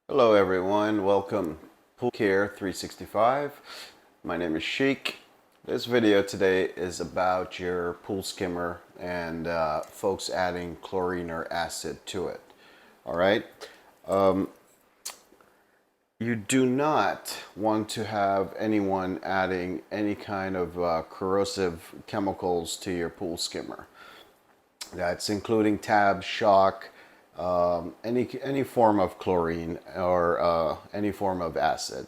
Hello everyone, welcome Pool Care 365. My name is Sheik. This video today is about your pool skimmer and folks adding chlorine or acid to it. Alright, you do not want to have anyone adding any kind of corrosive chemicals to your pool skimmer. That's including tab, shock, any form of chlorine or any form of acid.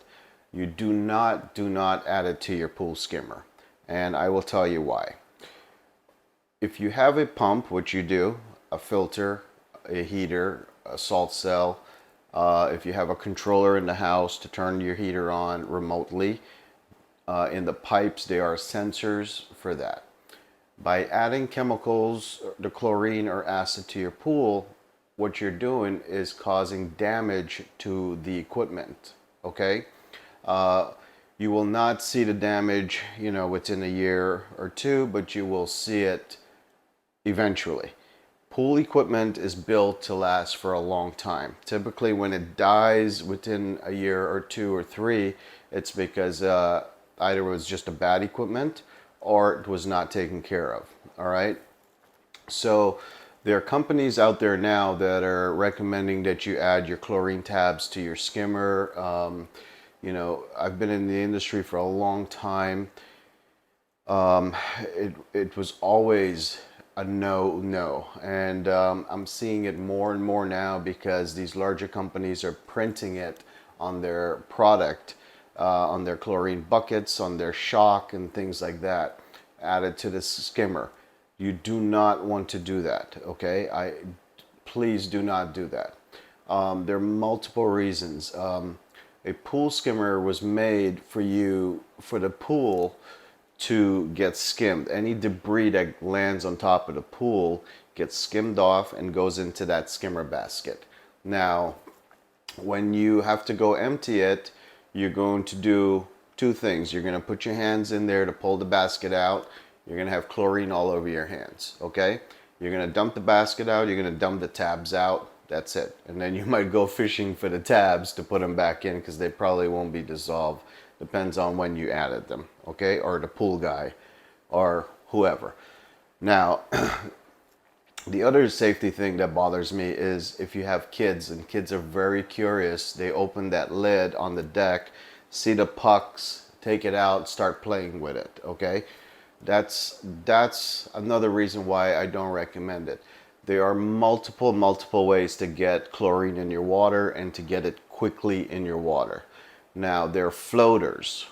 You do not add it to your pool skimmer, and I will tell you why. If you have a pump, which you do, a filter, a heater, a salt cell, if you have a controller in the house to turn your heater on remotely, in the pipes there are sensors for that. By adding chemicals, the chlorine or acid to your pool, what you're doing is causing damage to the equipment. Okay, you will not see the damage, within a year or two, but you will see it eventually. Pool equipment is built to last for a long time. Typically, when it dies within a year or two or three, it's because either it was just a bad equipment or it was not taken care of. All right. So there are companies out there now that are recommending that you add your chlorine tabs to your skimmer. I've been in the industry for a long time. It was always a no, and I'm seeing it more and more now because these larger companies are printing it on their product, on their chlorine buckets, on their shock and things like that, added to the skimmer. You do not want to do that, okay? Please do not do that. There are multiple reasons. A pool skimmer was made for the pool to get skimmed. Any debris that lands on top of the pool gets skimmed off and goes into that skimmer basket. Now, when you have to go empty it, you're going to do two things. You're going to put your hands in there to pull the basket out. You're going to have chlorine all over your hands, okay? You're going to dump the basket out. You're going to dump the tabs out. That's it. And then you might go fishing for the tabs to put them back in because they probably won't be dissolved. Depends on when you added them, okay? Or the pool guy or whoever. Now, the other safety thing that bothers me is if you have kids, and kids are very curious, they open that lid on the deck, see the pucks, take it out, start playing with it, okay? That's another reason why I don't recommend it. There are multiple ways to get chlorine in your water and to get it quickly in your water. Now, they're floaters.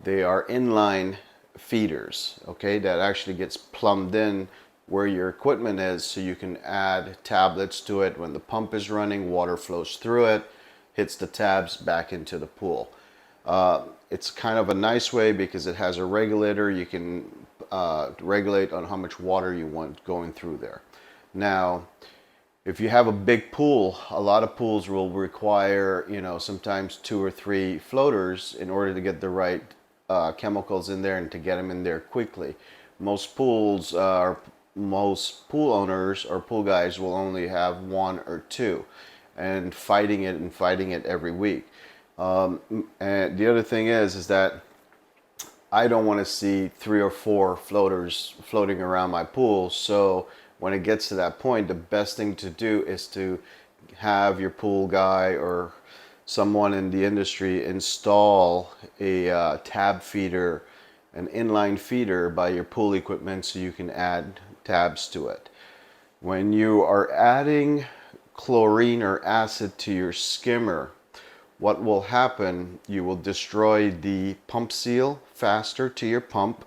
They are inline feeders, okay, that actually gets plumbed in where your equipment is, so you can add tablets to it. When the pump is running, water flows through it, hits the tabs back into the pool. It's kind of a nice way because it has a regulator. You can regulate on how much water you want going through there. Now, if you have a big pool, a lot of pools will require, sometimes 2 or 3 floaters in order to get the right chemicals in there and to get them in there quickly. Most pool owners or pool guys will only have 1 or 2 and fighting it every week. And the other thing is that I don't want to see 3 or 4 floaters floating around my pool. So when it gets to that point, the best thing to do is to have your pool guy or someone in the industry install a tab feeder, an inline feeder by your pool equipment so you can add tabs to it. When you are adding chlorine or acid to your skimmer, what will happen, you will destroy the pump seal faster to your pump,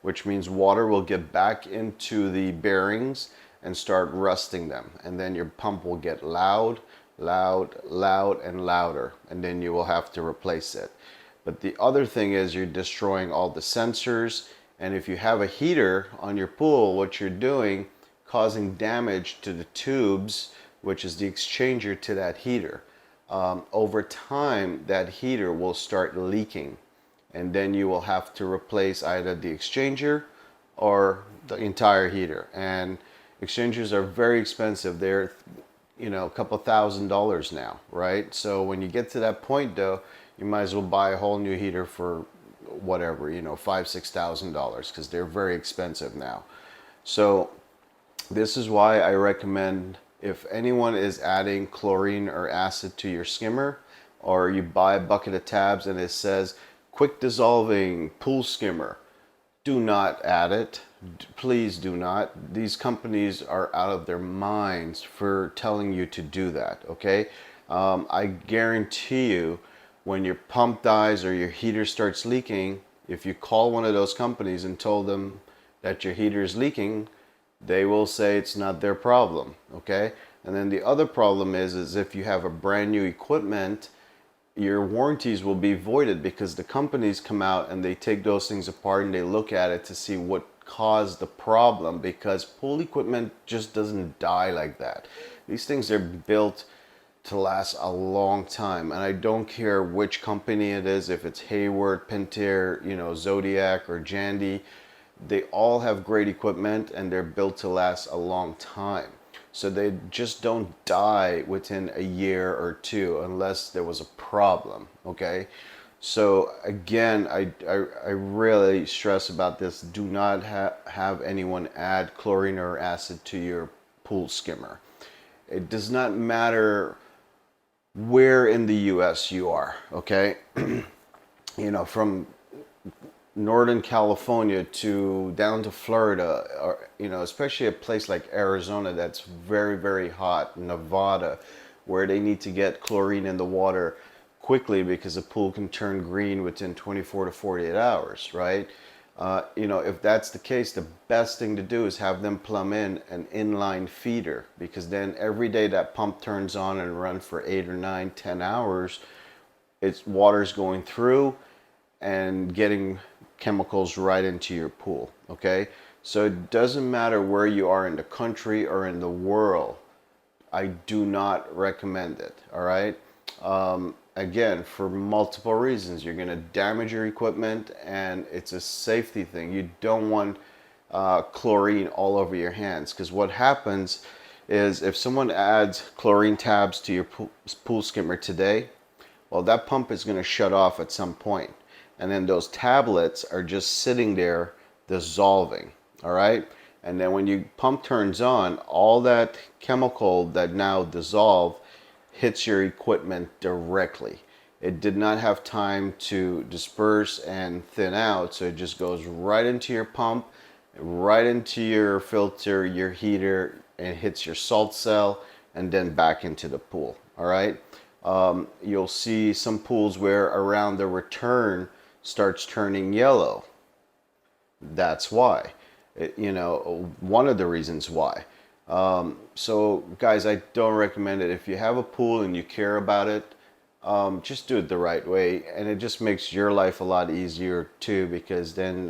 which means water will get back into the bearings and start rusting them. And then your pump will get loud, and louder, and then you will have to replace it. But the other thing is you're destroying all the sensors, and if you have a heater on your pool, what you're doing, causing damage to the tubes, which is the exchanger to that heater. Over time, that heater will start leaking, and then you will have to replace either the exchanger or the entire heater. And exchangers are very expensive. They're a couple $1,000s now, right? So when you get to that point though, you might as well buy a whole new heater for whatever, $5,000, $6,000, because they're very expensive now. So this is why I recommend, if anyone is adding chlorine or acid to your skimmer, or you buy a bucket of tabs and it says quick dissolving pool skimmer, do not add it. Please do not. These companies are out of their minds for telling you to do that, okay? I guarantee you, when your pump dies or your heater starts leaking, if you call one of those companies and told them that your heater is leaking, they will say it's not their problem, okay? And then the other problem is if you have a brand new equipment, your warranties will be voided, because the companies come out and they take those things apart and they look at it to see what caused the problem, because pool equipment just doesn't die like that. These things are built to last a long time, and I don't care which company it is, if it's Hayward, Pentair, Zodiac or Jandy, they all have great equipment and they're built to last a long time. So they just don't die within a year or two unless there was a problem, okay? So again, I really stress about this. Do not have anyone add chlorine or acid to your pool skimmer. It does not matter where in the US you are, okay? From Northern California to down to Florida, or especially a place like Arizona that's very, very hot, Nevada, where they need to get chlorine in the water quickly because the pool can turn green within 24 to 48 hours, right? If that's the case, the best thing to do is have them plumb in an inline feeder, because then every day that pump turns on and runs for 8 or 9, 10 hours, it's water's going through and getting chemicals right into your pool, okay? So it doesn't matter where you are in the country or in the world, I do not recommend it, all right? Again, for multiple reasons. You're going to damage your equipment, and it's a safety thing. You don't want chlorine all over your hands, because what happens is if someone adds chlorine tabs to your pool skimmer today, well, that pump is going to shut off at some point, and then those tablets are just sitting there dissolving, all right? And then when your pump turns on, all that chemical that now dissolved hits your equipment directly. It did not have time to disperse and thin out, so it just goes right into your pump, right into your filter, your heater, and hits your salt cell, and then back into the pool, all right? You'll see some pools where around the return starts turning yellow. That's why. One of the reasons why. So guys, I don't recommend it. If you have a pool and you care about it, just do it the right way, and it just makes your life a lot easier too, because then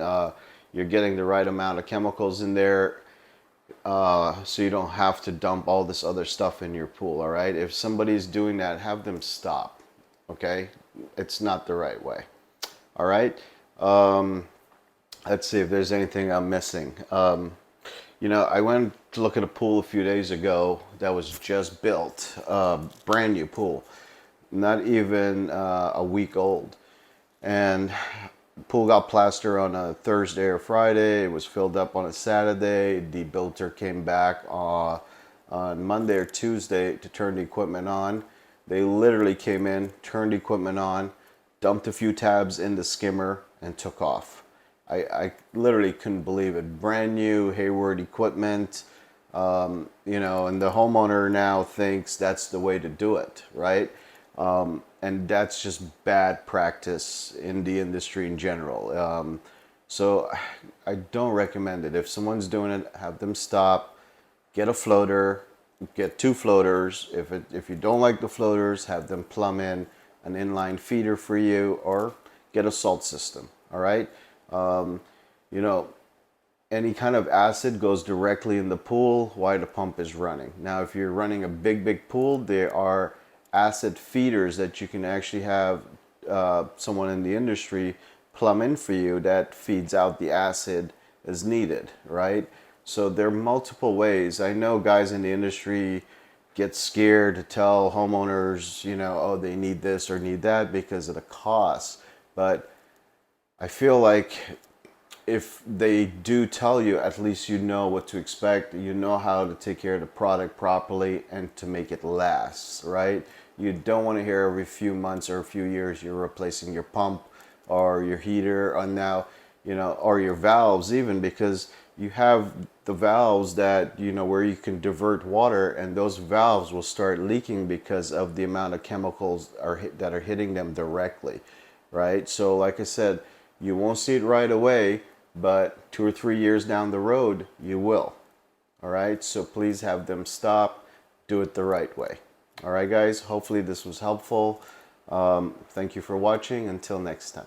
you're getting the right amount of chemicals in there, so you don't have to dump all this other stuff in your pool, all right? If somebody's doing that, have them stop, okay? It's not the right way, all right? Let's see if there's anything I'm missing. I went to look at a pool a few days ago that was just built, brand new pool, not even a week old. And the pool got plastered on a Thursday or Friday. It was filled up on a Saturday. The builder came back on Monday or Tuesday to turn the equipment on. They literally came in, turned the equipment on, dumped a few tabs in the skimmer, and took off. I literally couldn't believe it. Brand new Hayward equipment, and the homeowner now thinks that's the way to do it, right? And that's just bad practice in the industry in general. So I don't recommend it. If someone's doing it, have them stop, get a floater, get 2 floaters. If you don't like the floaters, have them plumb in an inline feeder for you, or get a salt system, all right? Any kind of acid goes directly in the pool while the pump is running. Now, if you're running a big pool, there are acid feeders that you can actually have someone in the industry plumb in for you that feeds out the acid as needed, right? So there are multiple ways. I know guys in the industry get scared to tell homeowners, you know, oh, they need this or need that because of the cost. But I feel like if they do tell you, at least you know what to expect. You know how to take care of the product properly and to make it last, right? You don't want to hear every few months or a few years you're replacing your pump or your heater, or now, you know, or your valves even, because you have the valves that, you know, where you can divert water, and those valves will start leaking because of the amount of chemicals that are hitting them directly, right? So like I said, you won't see it right away, but 2 or 3 years down the road, you will. All right, so please have them stop, do it the right way. All right, guys, hopefully this was helpful. Thank you for watching. Until next time.